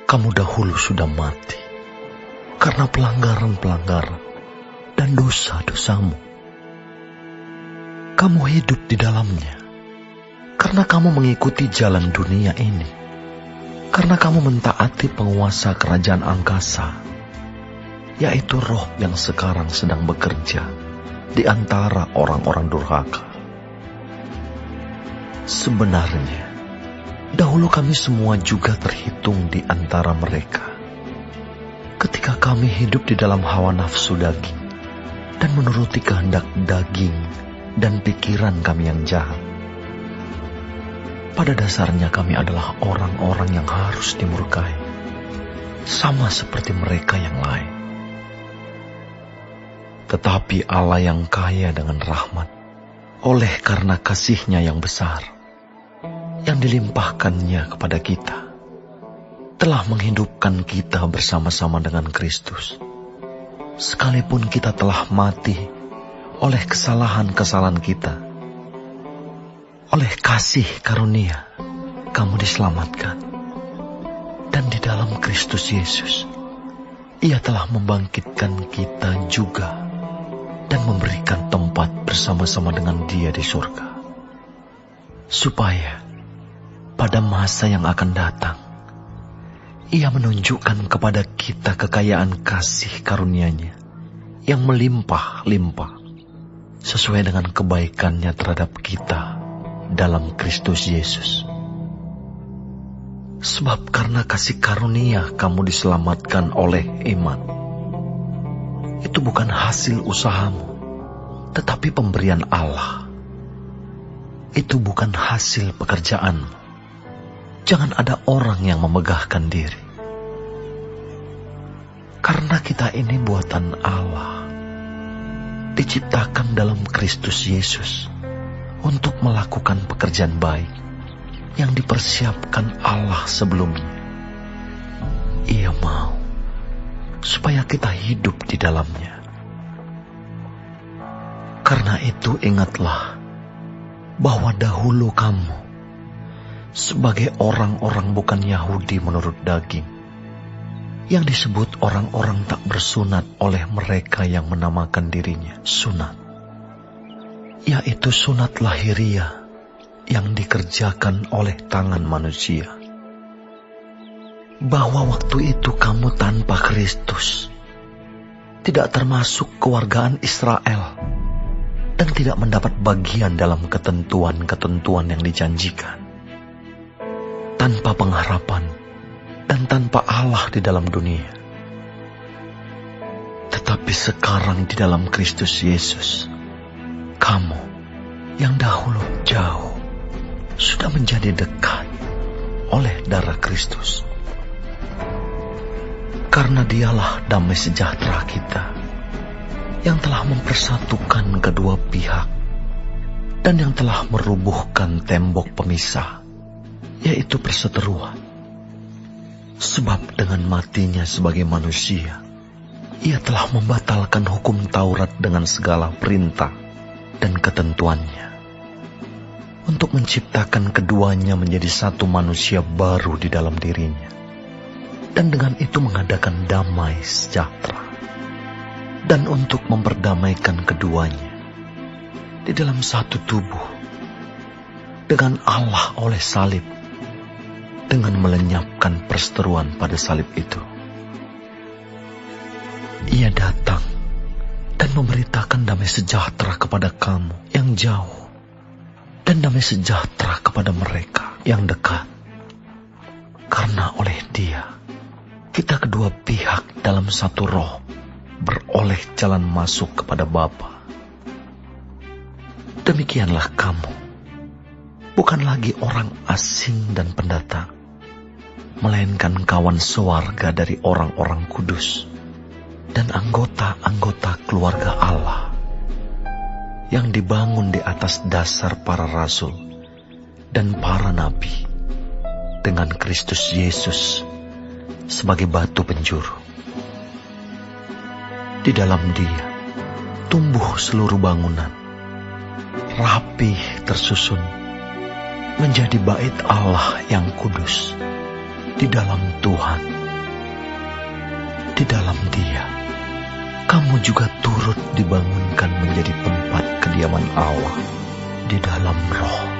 kamu dahulu sudah mati karena pelanggaran-pelanggaran dan dosa-dosamu. Kamu hidup di dalamnya karena kamu mengikuti jalan dunia ini, karena kamu mentaati penguasa kerajaan angkasa, yaitu roh yang sekarang sedang bekerja di antara orang-orang durhaka. Sebenarnya, dahulu kami semua juga terhitung di antara mereka, ketika kami hidup di dalam hawa nafsu daging dan menuruti kehendak daging dan pikiran kami yang jahat. Pada dasarnya kami adalah orang-orang yang harus dimurkai, sama seperti mereka yang lain. Tetapi Allah yang kaya dengan rahmat, oleh karena kasih-Nya yang besar, yang dilimpahkannya kepada kita, telah menghidupkan kita bersama-sama dengan Kristus. Sekalipun kita telah mati oleh kesalahan-kesalahan kita, oleh kasih karunia kamu diselamatkan. Dan di dalam Kristus Yesus, Ia telah membangkitkan kita juga dan memberikan tempat bersama-sama dengan Dia di surga, supaya pada masa yang akan datang, Ia menunjukkan kepada kita kekayaan kasih karunia-Nya yang melimpah-limpah sesuai dengan kebaikan-Nya terhadap kita dalam Kristus Yesus. Sebab karena kasih karunia kamu diselamatkan oleh iman. Itu bukan hasil usahamu, tetapi pemberian Allah. Itu bukan hasil pekerjaanmu. Jangan ada orang yang memegahkan diri. Karena kita ini buatan Allah, diciptakan dalam Kristus Yesus untuk melakukan pekerjaan baik yang dipersiapkan Allah sebelumnya. Ia mau supaya kita hidup di dalamnya. Karena itu ingatlah bahwa dahulu kamu sebagai orang-orang bukan Yahudi menurut daging, yang disebut orang-orang tak bersunat oleh mereka yang menamakan dirinya sunat, yaitu sunat lahiriah yang dikerjakan oleh tangan manusia. Bahwa waktu itu kamu tanpa Kristus, tidak termasuk kewargaan Israel, dan tidak mendapat bagian dalam ketentuan-ketentuan yang dijanjikan, tanpa pengharapan dan tanpa Allah di dalam dunia. Tetapi sekarang di dalam Kristus Yesus, kamu yang dahulu jauh sudah menjadi dekat oleh darah Kristus. Karena Dialah damai sejahtera kita, yang telah mempersatukan kedua pihak dan yang telah merubuhkan tembok pemisah, yaitu perseteruan. Sebab dengan matinya sebagai manusia, Ia telah membatalkan hukum Taurat dengan segala perintah dan ketentuannya, untuk menciptakan keduanya menjadi satu manusia baru di dalam dirinya, dan dengan itu mengadakan damai sejahtera, dan untuk memperdamaikan keduanya di dalam satu tubuh dengan Allah oleh salib, dengan melenyapkan perseteruan pada salib itu. Ia datang dan memberitakan damai sejahtera kepada kamu yang jauh, dan damai sejahtera kepada mereka yang dekat. Karena oleh Dia, kita kedua pihak dalam satu roh beroleh jalan masuk kepada Bapa. Demikianlah kamu, bukan lagi orang asing dan pendatang, melainkan kawan sewarga dari orang-orang kudus dan anggota-anggota keluarga Allah, yang dibangun di atas dasar para rasul dan para nabi, dengan Kristus Yesus sebagai batu penjuru. Di dalam Dia tumbuh seluruh bangunan, rapih tersusun, menjadi bait Allah yang kudus di dalam Tuhan, di dalam Dia, kamu juga turut dibangunkan menjadi tempat kediaman Allah di dalam Roh.